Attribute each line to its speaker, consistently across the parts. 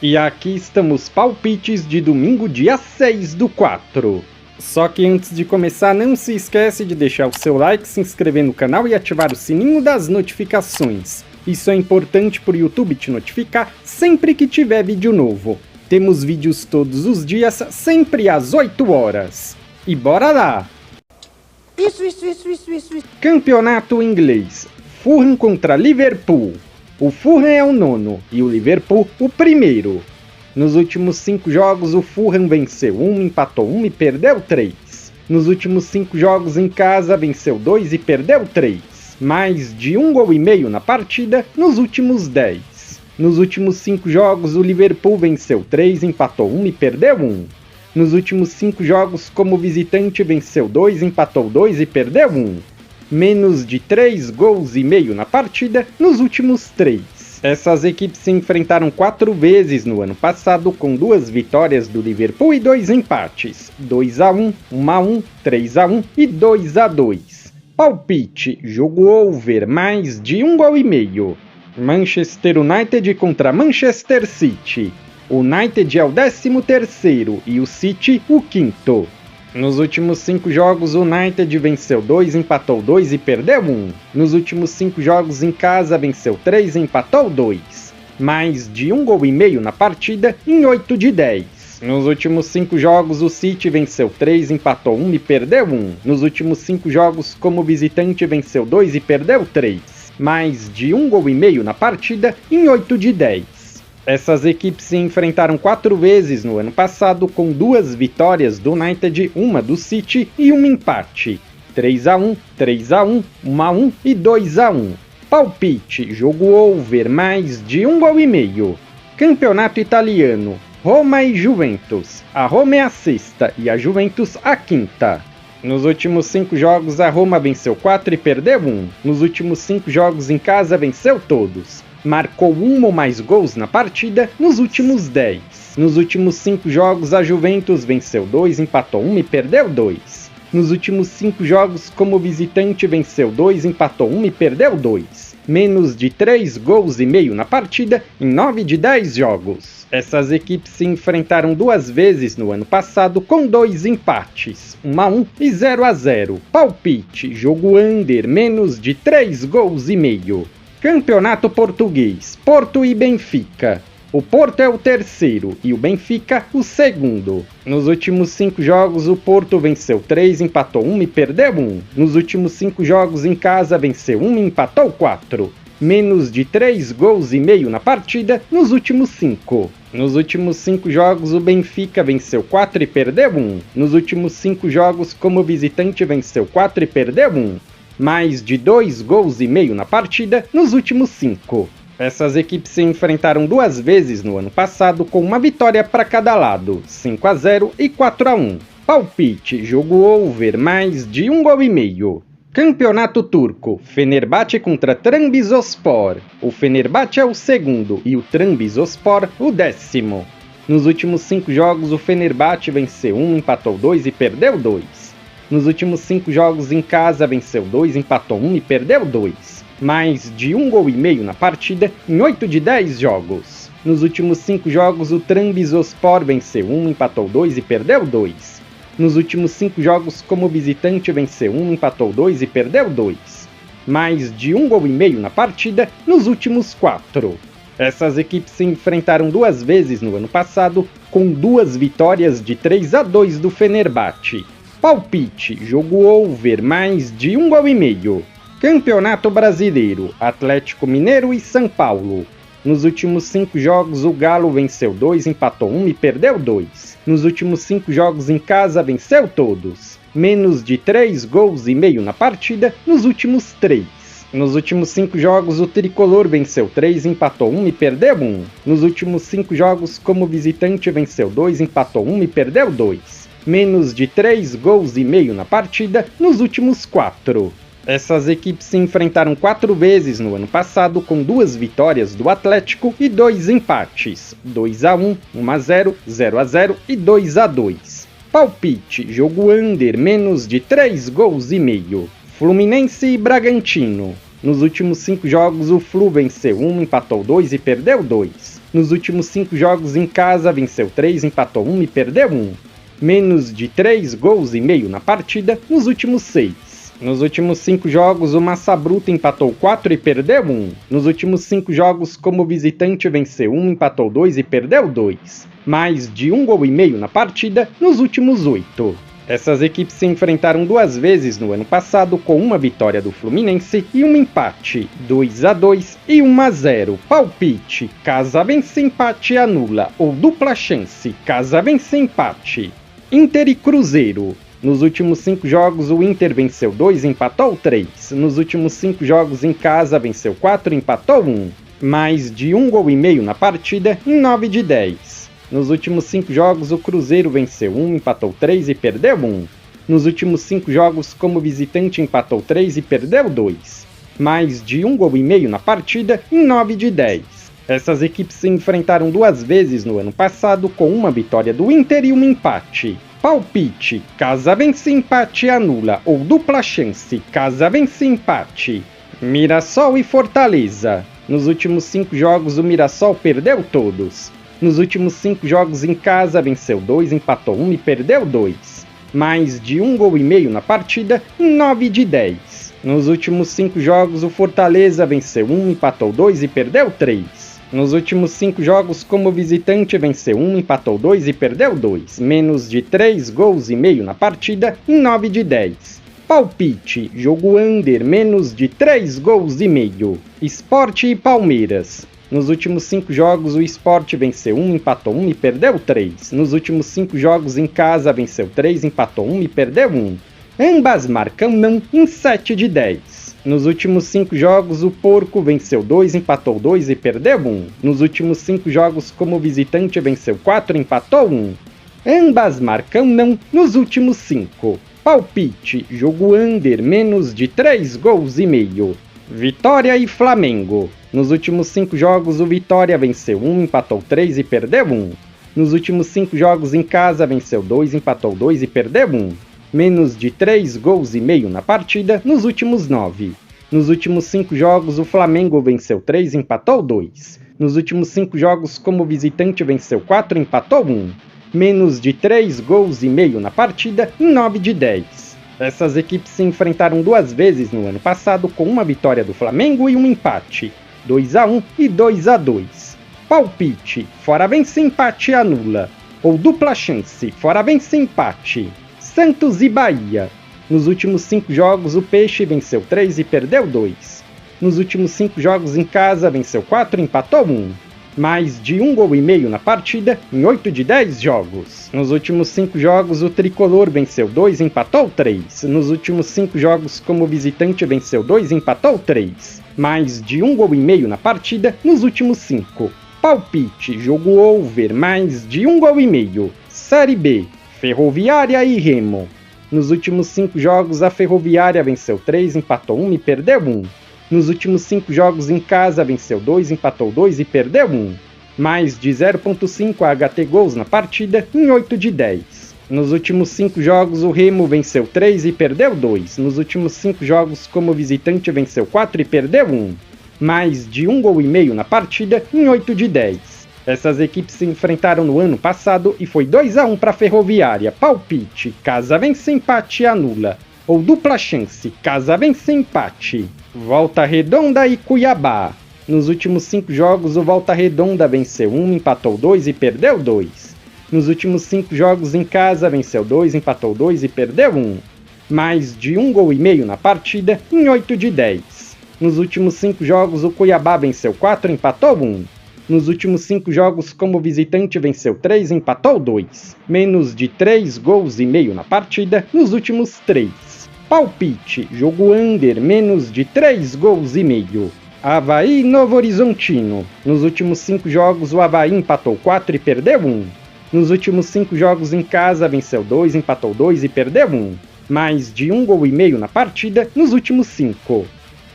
Speaker 1: E aqui estamos palpites de domingo, dia 6/4. Só que antes de começar, não se esquece de deixar o seu like, se inscrever no canal e ativar o sininho das notificações. Isso é importante para o YouTube te notificar sempre que tiver vídeo novo. Temos vídeos todos os dias, sempre às 8 horas. E bora lá! Isso. Campeonato inglês. Fulham contra Liverpool. O Fulham é o 9º e o Liverpool o 1º. Nos últimos 5 jogos o Fulham venceu 1, empatou 1 e perdeu 3. Nos últimos 5 jogos em casa venceu 2 e perdeu 3. Mais de 1,5 gols na partida nos últimos 10. Nos últimos 5 jogos o Liverpool venceu 3, empatou 1 e perdeu 1. Nos últimos 5 jogos como visitante venceu 2, empatou 2 e perdeu 1. Menos de 3,5 gols na partida nos últimos 3. Essas equipes se enfrentaram 4 vezes no ano passado, com 2 vitórias do Liverpool e 2 empates, 2-1, 1-1, 3-1 e 2-2. Palpite, jogo over, mais de 1,5 gols. Manchester United contra Manchester City. O United é o 13º e o City o 5º. Nos últimos 5 jogos, o United venceu 2, empatou 2 e perdeu 1. Nos últimos 5 jogos em casa, venceu 3 e empatou 2. Mais de 1,5 gols na partida em 8 de 10. Nos últimos 5 jogos, o City venceu 3, empatou 1 e perdeu 1. Nos últimos 5 jogos, como visitante, venceu 2 e perdeu 3. Mais de 1,5 gols na partida em 8 de 10. Essas equipes se enfrentaram 4 vezes no ano passado, com 2 vitórias do United, 1 do City e 1 empate. 3-1, 3-1, 1-1 e 2-1. Palpite, jogo over, mais de 1,5 gols. Campeonato italiano. Roma e Juventus. A Roma é a 6ª e a Juventus a 5ª. Nos últimos 5 jogos a Roma venceu 4 e perdeu 1. Nos últimos 5 jogos em casa venceu todos. Marcou 1 ou mais gols na partida nos últimos 10. Nos últimos 5 jogos a Juventus venceu 2, empatou 1 e perdeu 2. Nos últimos 5 jogos como visitante venceu 2, empatou 1 e perdeu 2. Menos de 3,5 gols na partida em 9 de 10 jogos. Essas equipes se enfrentaram 2 vezes no ano passado, com 2 empates, 1-1 e 0-0. Palpite, jogo under, menos de 3,5 gols. Campeonato português, Porto e Benfica. O Porto é o 3º e o Benfica o 2º. Nos últimos 5 jogos o Porto venceu 3, empatou 1 e perdeu 1. Nos últimos 5 jogos em casa venceu 1 e empatou 4. Menos de 3,5 gols na partida nos últimos 5. Nos últimos 5 jogos o Benfica venceu 4 e perdeu 1. Nos últimos 5 jogos como visitante venceu 4 e perdeu 1. Mais de 2,5 gols na partida nos últimos 5. Essas equipes se enfrentaram 2 vezes no ano passado, com 1 vitória para cada lado, 5-0 e 4-1. Palpite, jogo over, mais de 1,5 gols. Campeonato turco, Fenerbahçe contra Trabzonspor. O Fenerbahçe é o 2º e o Trabzonspor o 10º. Nos últimos 5 jogos o Fenerbahçe venceu 1, empatou 2 e perdeu 2. Nos últimos 5 jogos em casa venceu 2, empatou 1 e perdeu 2. Mais de 1,5 gols na partida em 8 de 10 jogos. Nos últimos 5 jogos o Trabzonspor venceu 1, empatou 2 e perdeu 2. Nos últimos 5 jogos como visitante venceu 1, empatou 2 e perdeu 2. Mais de 1,5 gols na partida nos últimos 4. Essas equipes se enfrentaram 2 vezes no ano passado, com 2 vitórias de 3-2 do Fenerbahçe. Palpite, jogo over, mais de 1,5 gols. Campeonato Brasileiro, Atlético Mineiro e São Paulo. Nos últimos 5 jogos o Galo venceu 2, empatou 1 e perdeu 2. Nos últimos 5 jogos em casa venceu todos. Menos de 3,5 gols na partida nos últimos 3. Nos últimos 5 jogos o Tricolor venceu 3, empatou 1 e perdeu 1. Nos últimos 5 jogos como visitante venceu 2, empatou 1 e perdeu 2. Menos de 3,5 gols na partida nos últimos 4. Essas equipes se enfrentaram 4 vezes no ano passado, com 2 vitórias do Atlético e 2 empates, 2-1, 1-0, 0-0 e 2-2. Palpite, jogo under, menos de 3,5 gols. Fluminense e Bragantino. Nos últimos 5 jogos o Flu venceu 1, empatou 2 e perdeu 2. Nos últimos 5 jogos em casa, venceu 3, empatou 1 e perdeu 1. Menos de 3 gols e meio na partida nos últimos 6. Nos últimos 5 jogos, o Massa Bruta empatou 4 e perdeu 1. Nos últimos 5 jogos, como visitante, venceu 1, empatou 2 e perdeu 2. Mais de 1 gol e meio na partida nos últimos 8. Essas equipes se enfrentaram 2 vezes no ano passado, com uma vitória do Fluminense e um empate, 2-2 e 1-0. Palpite: casa vence, empate anula, ou dupla chance, casa vence, empate. Inter e Cruzeiro. Nos últimos 5 jogos, o Inter venceu 2 e empatou 3. Nos últimos 5 jogos em casa, venceu 4 e empatou 1. Mais de 1 gol e meio na partida em 9 de 10. Nos últimos 5 jogos, o Cruzeiro venceu 1, empatou 3 e perdeu 1. Nos últimos 5 jogos, como visitante, empatou 3 e perdeu 2. Mais de 1 gol e meio na partida em 9 de 10. Essas equipes se enfrentaram 2 vezes no ano passado, com uma vitória do Inter e um empate. Palpite: casa vence, empate anula, ou dupla chance, casa vence, empate. Mirassol e Fortaleza. Nos últimos 5 jogos, o Mirassol perdeu todos. Nos últimos 5 jogos em casa, venceu 2, empatou 1 e perdeu 2. Mais de 1 gol e meio na partida em 9 de 10. Nos últimos 5 jogos, o Fortaleza venceu 1, empatou 2 e perdeu 3. Nos últimos 5 jogos, como visitante, venceu 1, empatou 2 e perdeu 2. Menos de 3 gols e meio na partida em 9 de 10. Palpite: jogo under, menos de 3 gols e meio. Sport e Palmeiras. Nos últimos 5 jogos, o Sport venceu 1, empatou 1 e perdeu 3. Nos últimos 5 jogos em casa, venceu 3, empatou 1 e perdeu 1. Ambas marcam não em 7 de 10. Nos últimos 5 jogos, o Porco venceu 2, empatou 2 e perdeu 1. Nos últimos 5 jogos como visitante, venceu 4 e empatou 1. Ambas marcam não nos últimos 5. Palpite: jogo under, menos de 3 gols e meio. Vitória e Flamengo. Nos últimos 5 jogos, o Vitória venceu 1, empatou 3 e perdeu 1. Nos últimos 5 jogos em casa, venceu 2, empatou 2 e perdeu 1. Menos de 3 gols e meio na partida nos últimos 9. Nos últimos 5 jogos, o Flamengo venceu 3 e empatou 2. Nos últimos 5 jogos como visitante, venceu 4 e empatou 1. Menos de 3 gols e meio na partida em 9 de 10. Essas equipes se enfrentaram 2 vezes no ano passado, com uma vitória do Flamengo e um empate, 2-1 e 2-2. Palpite: fora vence, empate anula, ou dupla chance, fora vence, empate. Santos e Bahia. Nos últimos 5 jogos, o Peixe venceu 3 e perdeu 2. Nos últimos 5 jogos em casa, venceu 4 e empatou 1. Mais de 1 gol e meio na partida em 8 de 10 jogos. Nos últimos 5 jogos, o Tricolor venceu 2 e empatou 3. Nos últimos 5 jogos como visitante, venceu 2 e empatou 3. Mais de 1 gol e meio na partida nos últimos 5. Palpite: jogo over, mais de 1 gol e meio. Série B, Ferroviária e Remo. Nos últimos 5 jogos, a Ferroviária venceu 3, empatou 1 e perdeu 1. Nos últimos 5 jogos em casa, venceu 2, empatou 2 e perdeu 1. Mais de 0.5 HT gols na partida em 8 de 10. Nos últimos 5 jogos, o Remo venceu 3 e perdeu 2. Nos últimos 5 jogos como visitante, venceu 4 e perdeu 1. Mais de 1 gol e meio na partida em 8 de 10. Essas equipes se enfrentaram no ano passado e foi 2-1 para a Ferroviária. Palpite: casa vence, empate anula, ou dupla chance, casa vence, empate. Volta Redonda e Cuiabá. Nos últimos 5 jogos, o Volta Redonda venceu 1, empatou 2 e perdeu 2. Nos últimos 5 jogos em casa, venceu 2, empatou 2 e perdeu 1. Mais de 1 gol e meio na partida em 8 de 10. Nos últimos 5 jogos, o Cuiabá venceu 4 e empatou 1. Nos últimos 5 jogos como visitante, venceu 3 e empatou 2. Menos de 3 gols e meio na partida nos últimos 3. Palpite: jogo under, menos de 3 gols e meio. Avaí e Novo Horizontino. Nos últimos 5 jogos, o Avaí empatou 4 e perdeu 1. Nos últimos 5 jogos em casa, venceu 2, empatou 2 e perdeu 1. Mais de 1 gol e meio na partida nos últimos 5.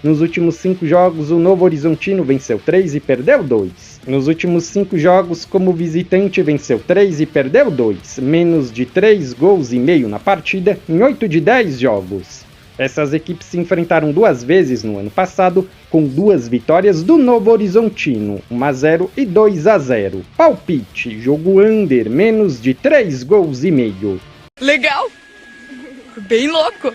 Speaker 1: Nos últimos 5 jogos, o Novo Horizontino venceu 3 e perdeu 2. Nos últimos 5 jogos, como visitante, venceu 3 e perdeu 2. Menos de 3 gols e meio na partida em 8 de 10 jogos. Essas equipes se enfrentaram 2 vezes no ano passado, com 2 vitórias do Novo Horizontino, 1-0 e 2-0. Palpite, jogo under, menos de 3 gols e meio.
Speaker 2: Legal! Bem louco!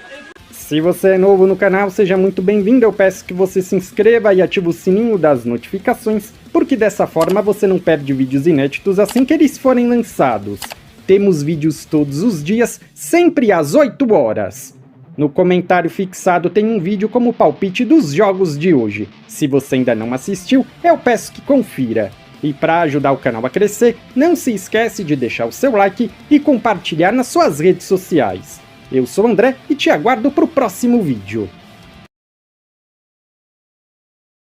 Speaker 1: Se você é novo no canal, seja muito bem-vindo. Eu peço que você se inscreva e ative o sininho das notificações, porque dessa forma você não perde vídeos inéditos assim que eles forem lançados. Temos vídeos todos os dias, sempre às 8 horas. No comentário fixado tem um vídeo como palpite dos jogos de hoje. Se você ainda não assistiu, eu peço que confira. E para ajudar o canal a crescer, não se esquece de deixar o seu like e compartilhar nas suas redes sociais. Eu sou o André e te aguardo para o próximo vídeo.